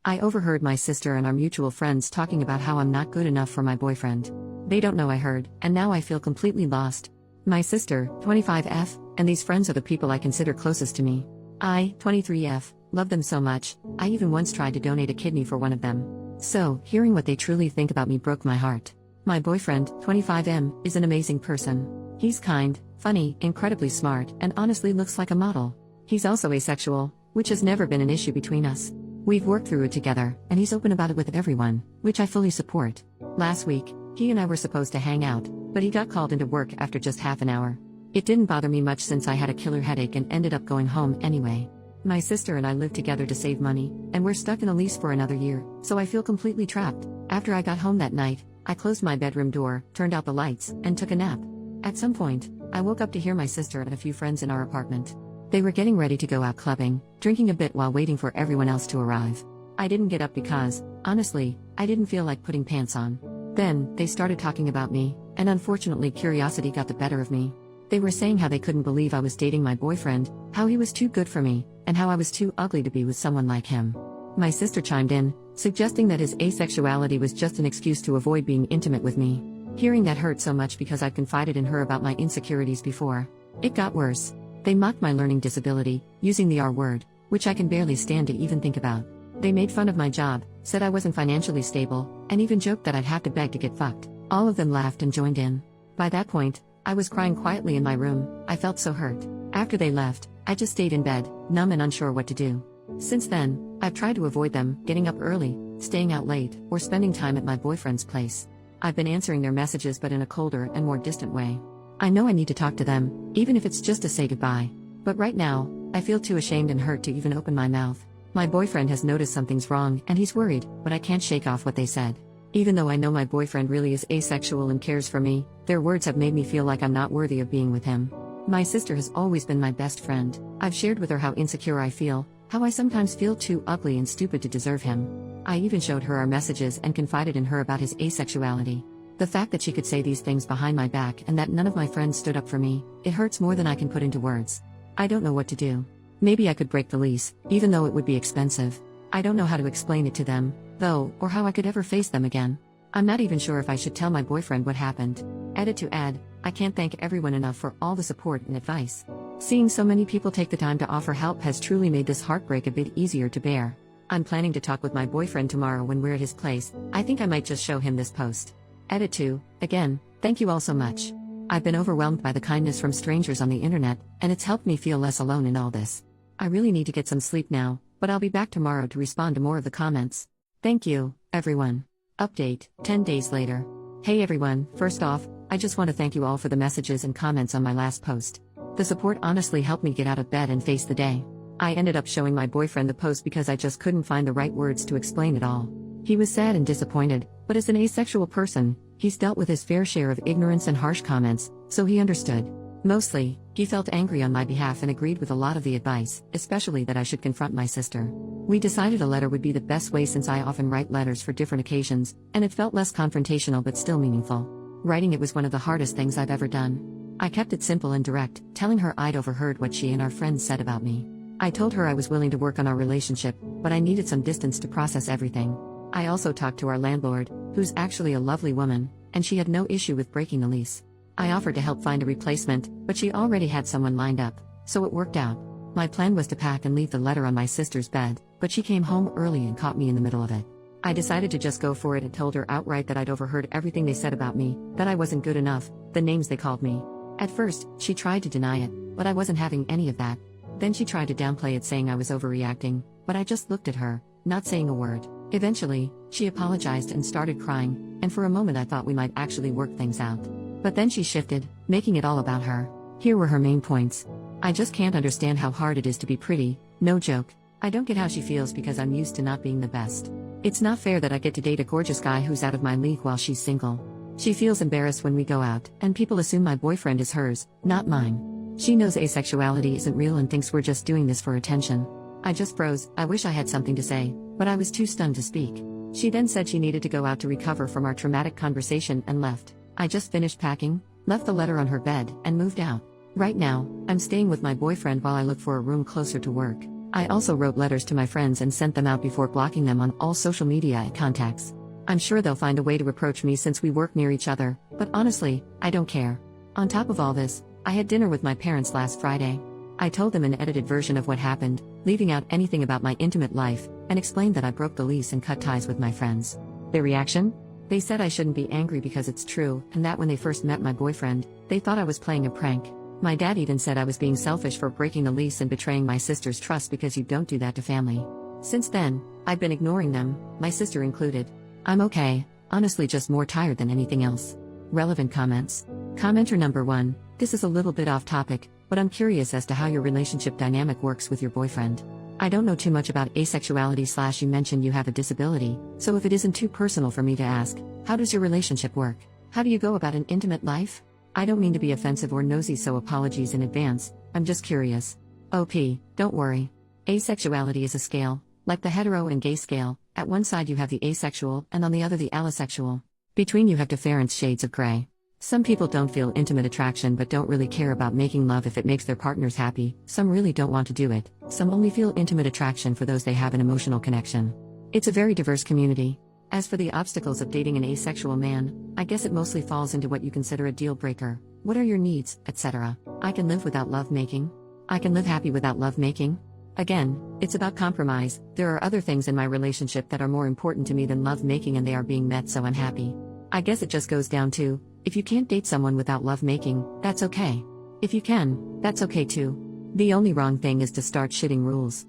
I overheard my sister and our mutual friends talking about how I'm not good enough for my boyfriend. They don't know I heard, and now I feel completely lost. My sister, 25F, and these friends are the people I consider closest to me. I, 23F, love them so much, I even once tried to donate a kidney for one of them. So, hearing what they truly think about me broke my heart. My boyfriend, 25M, is an amazing person. He's kind, funny, incredibly smart, and honestly looks like a model. He's also asexual, which has never been an issue between us. We've worked through it together, and he's open about it with everyone, which I fully support. Last week, he and I were supposed to hang out, but he got called into work after just half an hour. It didn't bother me much since I had a killer headache and ended up going home anyway. My sister and I live together to save money, and we're stuck in a lease for another year, so I feel completely trapped. After I got home that night, I closed my bedroom door, turned out the lights, and took a nap. At some point, I woke up to hear my sister and a few friends in our apartment. They were getting ready to go out clubbing, drinking a bit while waiting for everyone else to arrive. I didn't get up because, honestly, I didn't feel like putting pants on. Then, they started talking about me, and unfortunately curiosity got the better of me. They were saying how they couldn't believe I was dating my boyfriend, how he was too good for me, and how I was too ugly to be with someone like him. My sister chimed in, suggesting that his asexuality was just an excuse to avoid being intimate with me. Hearing that hurt so much because I've confided in her about my insecurities before. It got worse. They mocked my learning disability, using the R word, which I can barely stand to even think about. They made fun of my job, said I wasn't financially stable, and even joked that I'd have to beg to get fucked. All of them laughed and joined in. By that point, I was crying quietly in my room. I felt so hurt. After they left, I just stayed in bed, numb and unsure what to do. Since then, I've tried to avoid them, getting up early, staying out late, or spending time at my boyfriend's place. I've been answering their messages but in a colder and more distant way. I know I need to talk to them, even if it's just to say goodbye. But right now, I feel too ashamed and hurt to even open my mouth. My boyfriend has noticed something's wrong and he's worried, but I can't shake off what they said. Even though I know my boyfriend really is asexual and cares for me, their words have made me feel like I'm not worthy of being with him. My sister has always been my best friend. I've shared with her how insecure I feel, how I sometimes feel too ugly and stupid to deserve him. I even showed her our messages and confided in her about his asexuality. The fact that she could say these things behind my back and that none of my friends stood up for me, it hurts more than I can put into words. I don't know what to do. Maybe I could break the lease, even though it would be expensive. I don't know how to explain it to them, though, or how I could ever face them again. I'm not even sure if I should tell my boyfriend what happened. Edit to add, I can't thank everyone enough for all the support and advice. Seeing so many people take the time to offer help has truly made this heartbreak a bit easier to bear. I'm planning to talk with my boyfriend tomorrow when we're at his place. I think I might just show him this post. Edit to, again, thank you all so much. I've been overwhelmed by the kindness from strangers on the internet, and it's helped me feel less alone in all this. I really need to get some sleep now, but I'll be back tomorrow to respond to more of the comments. Thank you, everyone. Update, 10 days later. Hey everyone, first off, I just want to thank you all for the messages and comments on my last post. The support honestly helped me get out of bed and face the day. I ended up showing my boyfriend the post because I just couldn't find the right words to explain it all. He was sad and disappointed, but as an asexual person, he's dealt with his fair share of ignorance and harsh comments, so he understood. Mostly, he felt angry on my behalf and agreed with a lot of the advice, especially that I should confront my sister. We decided a letter would be the best way since I often write letters for different occasions, and it felt less confrontational but still meaningful. Writing it was one of the hardest things I've ever done. I kept it simple and direct, telling her I'd overheard what she and our friends said about me. I told her I was willing to work on our relationship, but I needed some distance to process everything. I also talked to our landlord, who's actually a lovely woman, and she had no issue with breaking the lease. I offered to help find a replacement, but she already had someone lined up, so it worked out. My plan was to pack and leave the letter on my sister's bed, but she came home early and caught me in the middle of it. I decided to just go for it and told her outright that I'd overheard everything they said about me, that I wasn't good enough, the names they called me. At first, she tried to deny it, but I wasn't having any of that. Then she tried to downplay it, saying I was overreacting, but I just looked at her, not saying a word. Eventually, she apologized and started crying, and for a moment I thought we might actually work things out. But then she shifted, making it all about her. Here were her main points. I just can't understand how hard it is to be pretty, no joke. I don't get how she feels because I'm used to not being the best. It's not fair that I get to date a gorgeous guy who's out of my league while she's single. She feels embarrassed when we go out, and people assume my boyfriend is hers, not mine. She knows asexuality isn't real and thinks we're just doing this for attention. I just froze. I wish I had something to say, but I was too stunned to speak. She then said she needed to go out to recover from our traumatic conversation and left. I just finished packing, left the letter on her bed, and moved out. Right now, I'm staying with my boyfriend while I look for a room closer to work. I also wrote letters to my friends and sent them out before blocking them on all social media and contacts. I'm sure they'll find a way to approach me since we work near each other, but honestly, I don't care. On top of all this, I had dinner with my parents last Friday. I told them an edited version of what happened, leaving out anything about my intimate life, and explained that I broke the lease and cut ties with my friends. Their reaction? They said I shouldn't be angry because it's true, and that when they first met my boyfriend, they thought I was playing a prank. My dad even said I was being selfish for breaking the lease and betraying my sister's trust because you don't do that to family. Since then, I've been ignoring them, my sister included. I'm okay, honestly just more tired than anything else. Relevant comments. Commenter number 1, this is a little bit off topic, but I'm curious as to how your relationship dynamic works with your boyfriend. I don't know too much about asexuality / you mentioned you have a disability, so if it isn't too personal for me to ask, how does your relationship work? How do you go about an intimate life? I don't mean to be offensive or nosy, so apologies in advance, I'm just curious. OP, don't worry. Asexuality is a scale, like the hetero and gay scale. At one side you have the asexual and on the other the alloasexual. Between you have different shades of gray. Some people don't feel intimate attraction but don't really care about making love if it makes their partners happy, some really don't want to do it, some only feel intimate attraction for those they have an emotional connection. It's a very diverse community. As for the obstacles of dating an asexual man, I guess it mostly falls into what you consider a deal breaker. What are your needs, etc. I can live without love making. I can live happy without love making. Again, it's about compromise. There are other things in my relationship that are more important to me than love making and they are being met, so I'm happy. I guess it just goes down to, if you can't date someone without love making, that's okay. If you can, that's okay too. The only wrong thing is to start shitting rules.